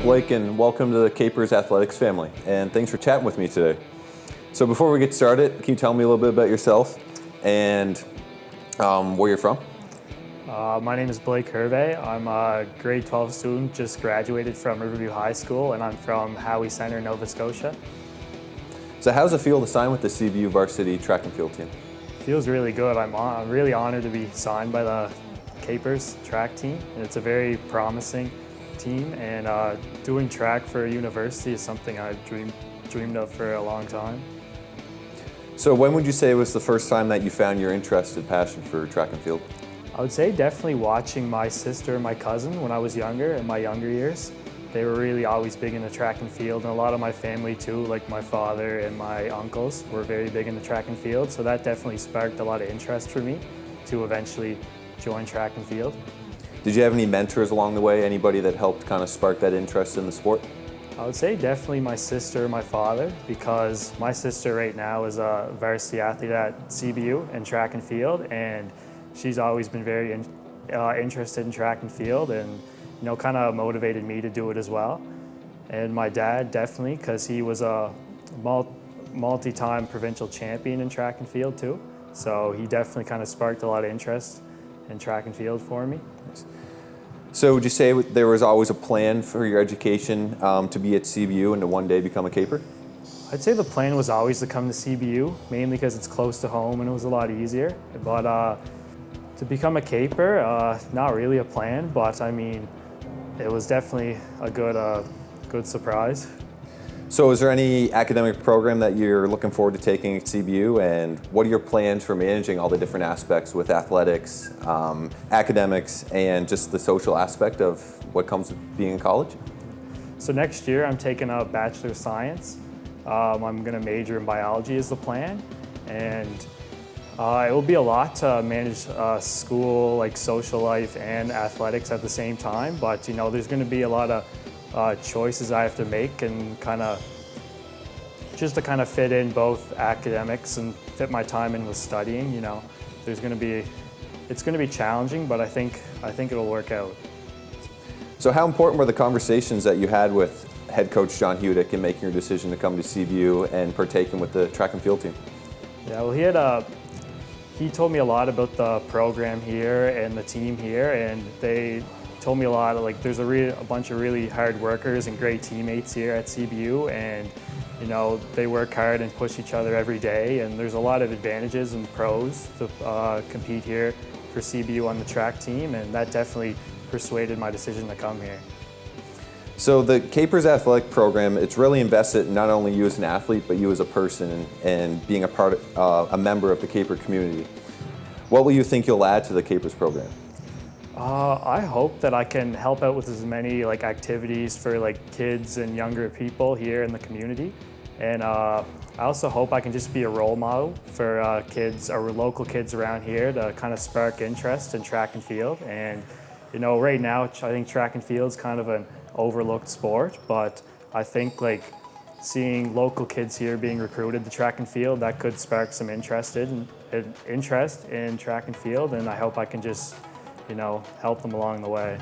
Blake, and welcome to the CAPERS Athletics family, and thanks for chatting with me today. So before we get started, can you tell me a little bit about yourself and where you're from? My name is Blake Hervé. I'm a grade 12 student, just graduated from Riverview High School, and I'm from Howie Center, Nova Scotia. So how does it feel to sign with the CBU varsity track and field team? Feels really good. I'm really honored to be signed by the CAPERS track team, and it's a very promising team, and doing track for a university is something I've dreamed of for a long time. So when would you say was the first time that you found your interest and passion for track and field? I would say definitely watching my sister and my cousin when I was younger, in my younger years. They were really always big into track and field, and a lot of my family too, like my father and my uncles, were very big into track and field, so that definitely sparked a lot of interest for me to eventually join track and field. Did you have any mentors along the way, anybody that helped kind of spark that interest in the sport? I would say definitely my sister and my father, because my sister right now is a varsity athlete at CBU in track and field, and she's always been very interested in track and field, and kind of motivated me to do it as well. And my dad definitely, because he was a multi-time provincial champion in track and field too, so he definitely kind of sparked a lot of interest in track and field for me. So would you say there was always a plan for your education to be at CBU and to one day become a CAPER? I'd say the plan was always to come to CBU, mainly because it's close to home and it was a lot easier. But to become a CAPER, not really a plan, but I mean, it was definitely a good surprise. So is there any academic program that you're looking forward to taking at CBU, and what are your plans for managing all the different aspects with athletics, academics, and just the social aspect of what comes with being in college? So next year I'm taking a Bachelor of Science. I'm going to major in biology is the plan, and it will be a lot to manage school, like social life and athletics at the same time, but there's going to be a lot of choices I have to make, and just to fit in both academics and fit my time in with studying. It's going to be challenging, but I think it'll work out. So how important were the conversations that you had with head coach John Hudick in making your decision to come to CBU and partaking with the track and field team? Yeah, well, he told me a lot about the program here and the team here, and they told me a lot of, there's a bunch of really hard workers and great teammates here at CBU, and they work hard and push each other every day, and there's a lot of advantages and pros to compete here for CBU on the track team, and that definitely persuaded my decision to come here. So the CAPERS athletic program, it's really invested in not only you as an athlete, but you as a person and being a member of the CAPER community. What will you think you'll add to the CAPERS program? I hope that I can help out with as many activities for kids and younger people here in the community, and I also hope I can just be a role model for kids or local kids around here to kind of spark interest in track and field. And right now I think track and field is kind of an overlooked sport, but I think seeing local kids here being recruited to track and field, that could spark some interest in track and field, and I hope I can just help them along the way.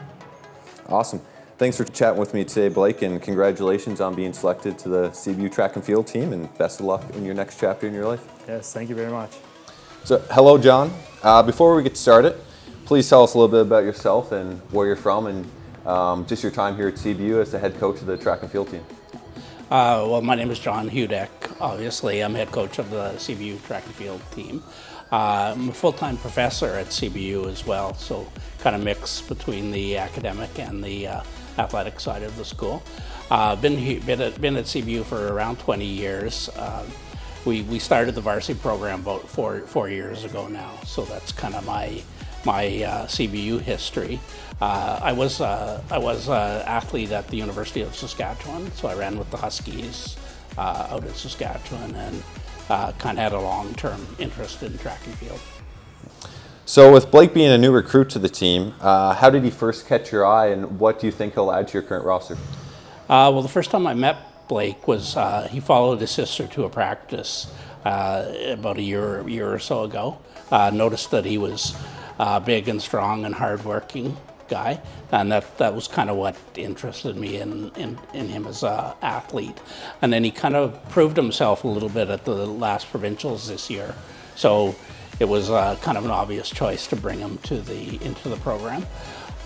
Awesome. Thanks for chatting with me today, Blake, and congratulations on being selected to the CBU track and field team, and best of luck in your next chapter in your life. Yes, thank you very much. So, hello, John. Before we get started, please tell us a little bit about yourself and where you're from, and just your time here at CBU as the head coach of the track and field team. Well, my name is John Hudick. Obviously, I'm head coach of the CBU track and field team. I'm a full-time professor at CBU as well, so kind of mix between the academic and the athletic side of the school. Been at CBU for around 20 years. We started the varsity program about four years ago now, so that's kind of my CBU history. I was an athlete at the University of Saskatchewan, so I ran with the Huskies out in Saskatchewan, and kind of had a long-term interest in track and field. So with Blake being a new recruit to the team, how did he first catch your eye, and what do you think he'll add to your current roster? Well, the first time I met Blake was he followed his sister to a practice about a year or so ago. Noticed that he was big and strong and hardworking, guy, and that was kind of what interested me in him as an athlete. And then he kind of proved himself a little bit at the last provincials this year, so it was kind of an obvious choice to bring him into the program.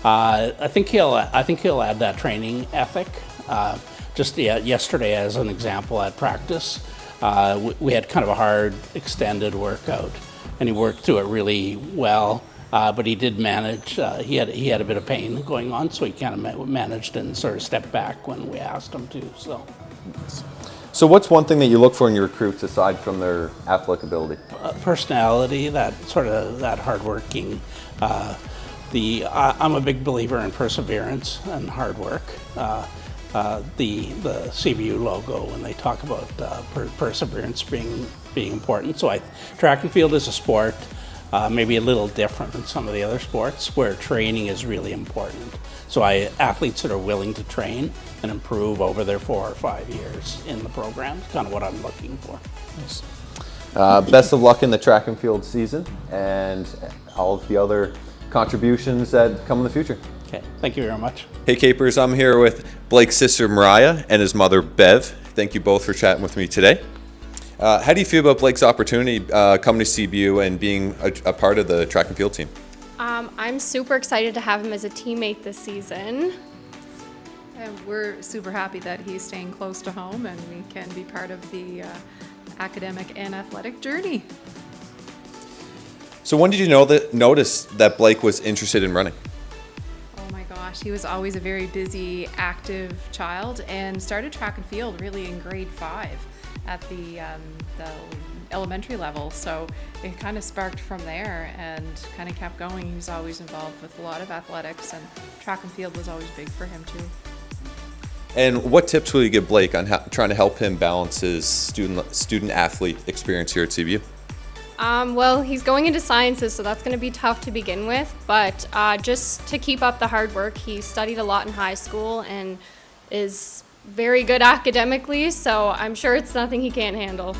I think he'll add that training ethic. Just yesterday, as an example, at practice, we had kind of a hard extended workout, and he worked through it really well. But he did manage. He had a bit of pain going on, so he kind of managed and sort of stepped back when we asked him to. So what's one thing that you look for in your recruits aside from their athletic ability? Personality, that hardworking. I'm a big believer in perseverance and hard work. The CBU logo, when they talk about perseverance being important. So track and field is a sport. Maybe a little different than some of the other sports where training is really important. So athletes that are willing to train and improve over their 4 or 5 years in the program is kind of what I'm looking for. Nice. Best of luck in the track and field season and all of the other contributions that come in the future. Okay, thank you very much. Hey Capers, I'm here with Blake's sister Mariah and his mother Bev. Thank you both for chatting with me today. How do you feel about Blake's opportunity coming to CBU and being a part of the track and field team? I'm super excited to have him as a teammate this season. And we're super happy that he's staying close to home and we can be part of the academic and athletic journey. So when did you notice that Blake was interested in running? Oh my gosh, he was always a very busy, active child and started track and field really in grade 5 at the elementary level. So it kind of sparked from there and kind of kept going. He was always involved with a lot of athletics and track and field was always big for him too. And what tips will you give Blake on trying to help him balance his student-athlete experience here at CBU? Well, he's going into sciences, so that's going to be tough to begin with, but just to keep up the hard work. He studied a lot in high school and is very good academically, so I'm sure it's nothing he can't handle.